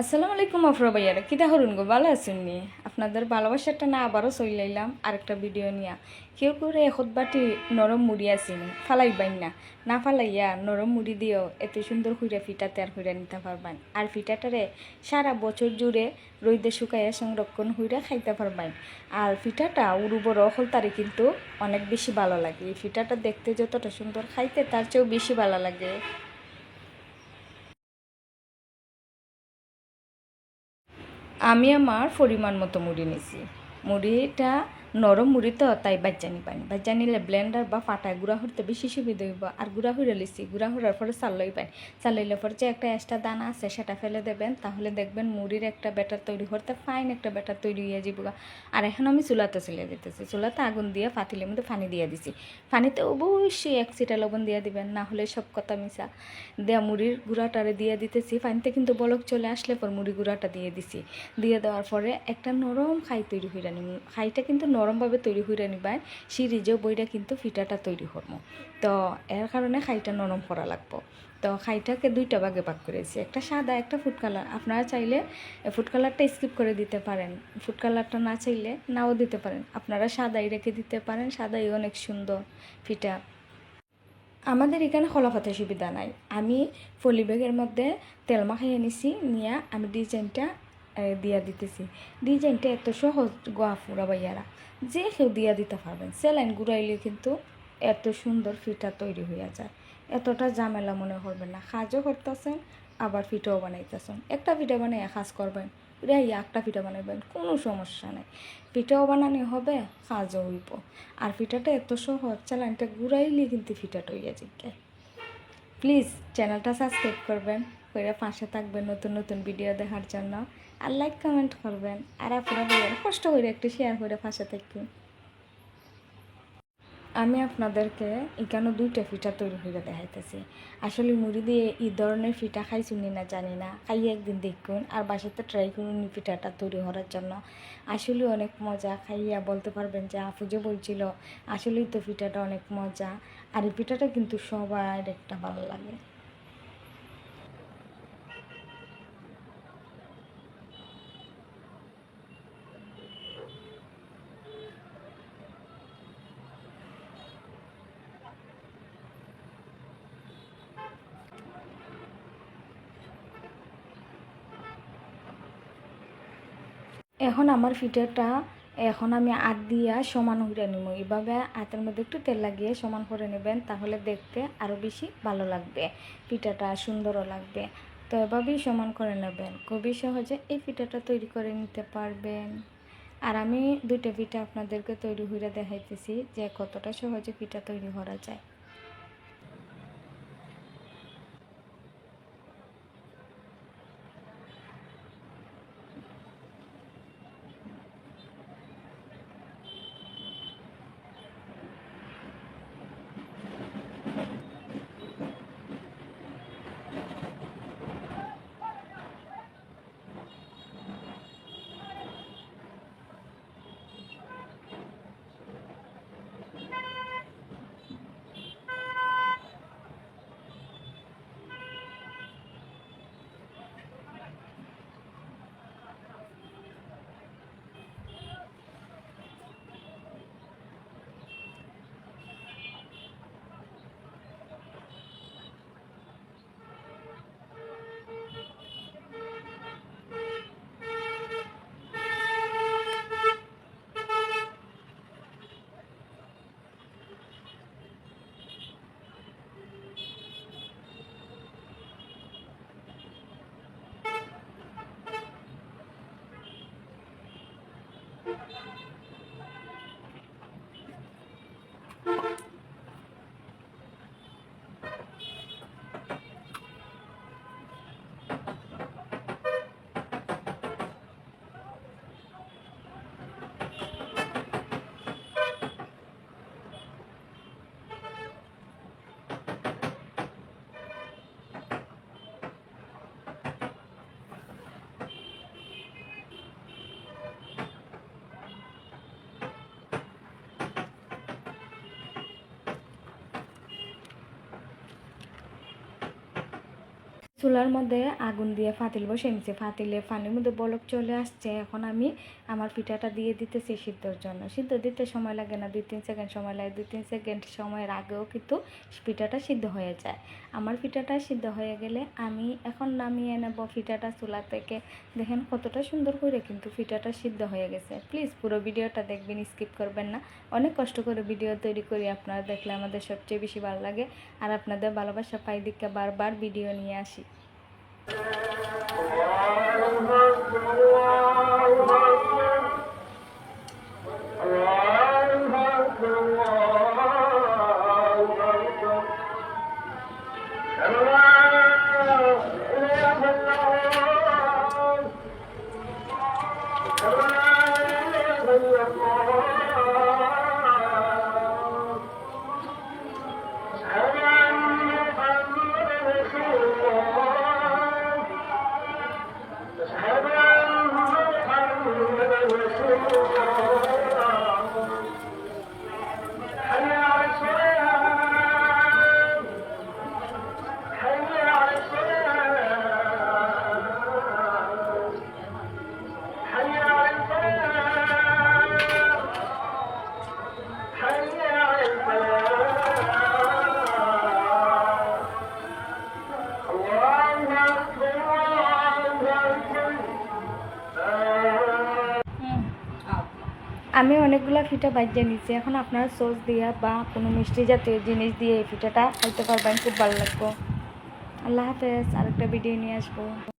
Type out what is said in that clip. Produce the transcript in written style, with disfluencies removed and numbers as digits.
আসসালামু আলাইকুম আফরা ভাইয়ারা কিতা হরুন গো ভালো আছেন নি আপনাদের ভালোবাসাটা না আবারও চইলাইলাম আরেকটা ভিডিও নিয়া কেউ করে এখন বাটি নরম মুড়ি আসেনি ফালাইবাই না ফালাইয়া নরম মুড়ি দিও এত সুন্দর হইরা ফিটা তৈয়ার হইরা নিতে পারবেন আর ফিটাটারে সারা বছর জুড়ে রইদে শুকাইয়া সংরক্ষণ হইরা খাইতে পারবেন আর ফিটাটা উরুবর হলতারে কিন্তু অনেক বেশি ভালো লাগে এই ফিটাটা দেখতে যতটা সুন্দর খাইতে তার চেয়েও বেশি ভালো লাগে। আমি আমার পরিমাণ মতো মুড়ি নিছি। মুড়িটা নরম মুড়ি তো তাই বাজ্যা নিবানি বাজ্যা নিলে ব্লেন্ডার বা পাটায় গুঁড়া হতে বেশি সুবিধা হইব। আর গুঁড়া হইরে লিছি গুঁড়া হওয়ার পরে চাল লইবেন চাল লইলে পরে যে একটা এক্সট্রা দানা আছে সেটা ফেলে দেবেন, তাহলে দেখবেন মুড়ির একটা ব্যাটার তৈরি করতে ফাইন একটা ব্যাটার তৈরি হয়ে যাব। আর এখন আমি চুলাতে চলে দিতেছি, চুলাতে আগুন দিয়ে পাতিলের মধ্যে পানি দিয়ে দিছি। পানিতে অবশ্যই এক চিটা লবণ দিয়ে দিবেন, না হলে সব কথা মিশা দেয়া মুড়ির গুঁড়াটারে দিয়ে দিতেছি। পানিতে কিন্তু বলক চলে আসলে পর মুড়ি গুঁড়াটা দিয়ে দিছি। দিয়ে দেওয়ার পরে একটা নরম খাই তৈরি হইরা নিব। খাইটা কিন্তু নরমভাবে তৈরি হইরা নিবেন, সিরিজেও বইটা কিন্তু ফিটাটা তৈরি করবো। তো এর কারণে খাইটা নরম করা লাগবো। তো খাইটাকে দুইটা ভাগে ভাগ করেছি, একটা সাদা একটা ফুড কালার। আপনারা চাইলে ফুড কালারটা স্কিপ করে দিতে পারেন, ফুড কালারটা না চাইলে নাও দিতে পারেন। আপনারা সাদাই রেখে দিতে পারেন, সাদাই অনেক সুন্দর ফিটা। আমাদের এখানে খোলাফাতের সুবিধা নাই। আমি পলি ব্যাগের মধ্যে তেল মাখাইয়ে নিছি, নিয়ে আমি ডিজাইনটা দিয়া দিতেছি। ডিজাইনটা এত সহজ গোয়া ফুরা বাইয়ারা যে কেউ দিয়া দিতে পারবেন। সেলাইন ঘুরাইলে কিন্তু এত সুন্দর ফিটা তৈরি হইয়া যায়, এতটা ঝামেলা মনে করবেন না। কাজও করতেছেন আবার ফিটাও বানাইতেছেন, একটা ফিটা বানাই কাজ করবেন, রেই একটা পিঠা বানাবেন, কোনো সমস্যা নেই। পিঠাও বানানো হবে, কাজও হইব। আর পিঠাটা এত সহজ, চ্যানেলটা ঘুরাইলে কিন্তু পিঠাটা হইয়া যাবে। প্লিজ চ্যানেলটা সাবস্ক্রাইব করবেন, করে পাশে থাকবেন নতুন নতুন ভিডিও দেখার জন্য। আর লাইক কমেন্ট করবেন, আর আপনারা কষ্ট করে একটু শেয়ার করে পাশে থাকবেন। আমি আপনাদেরকে এখানে দুইটা পিঠা তৈরি করে দেখাইতেছি। আসলে মুড়ি দিয়ে এই ধরনের পিঠা খাইছুনি না জানি না, খাইয়ে একদিন দেখুন আর বাসাতে ট্রাই করুন এই পিঠাটা তৈরি করার জন্য। আসলে অনেক মজা, খাইয়া বলতে পারবেন যে আপু যে বলছিল আসলেই তো পিঠাটা অনেক মজা। আর এই পিঠাটা কিন্তু সবার একটা ভালো লাগে। এখন আমার পিঠাটা এখন আমি আট দিয়া সমান করে নিব। এভাবে হাতের মধ্যে একটু তেল লাগিয়ে সমান করে নেবেন, তাহলে দেখতে আরও বেশি ভালো লাগবে, পিঠাটা সুন্দরও লাগবে। তো এভাবেই সমান করে নেবেন, খুবই সহজে এই পিঠাটা তৈরি করে নিতে পারবেন। আর আমি দুইটা পিঠা আপনাদেরকে তৈরি করে দেখাইতেছি যে কতটা সহজে পিঠা তৈরি করা যায়। চুলার মধ্যে আগুন দিয়ে ফাতিল বসে নিচ্ছে, ফাতিলে পানির মধ্যে বলক চলে আসছে। এখন আমি আমার পিঠাটা দিয়ে দিতেছি সিদ্ধর জন্য। সিদ্ধ দিতে সময় লাগে না, 2-3 সেকেন্ড সময় লাগে। 2-3 সেকেন্ড সময়ের আগেও কিন্তু পিঠাটা সিদ্ধ হয়ে যায়। আমার পিঠাটা সিদ্ধ হয়ে গেলে আমি এখন নামিয়ে নেব পিঠাটা চুলা থেকে। দেখেন কতটা সুন্দর করে কিন্তু পিঠাটা সিদ্ধ হয়ে গেছে। প্লিজ পুরো ভিডিওটা দেখবেন, স্কিপ করবেন না। অনেক কষ্ট করে ভিডিও তৈরি করি, আপনারা দেখলে আমাদের সবচেয়ে বেশি ভালো লাগে। আর আপনাদের ভালোবাসা পাই দিকে বারবার ভিডিও নিয়ে আসি। আমি অনেকগুলো পিঠা বাজিয়ে নিচ্ছি। এখন আপনারা সস দিয়া বা কোনো মিষ্টি জাতীয় জিনিস দিয়ে এই পিঠাটা খাইতে পারবেন, খুব ভালো লাগবে। আল্লাহ হাফেজ, আরেকটা ভিডিও নিয়ে আসবো।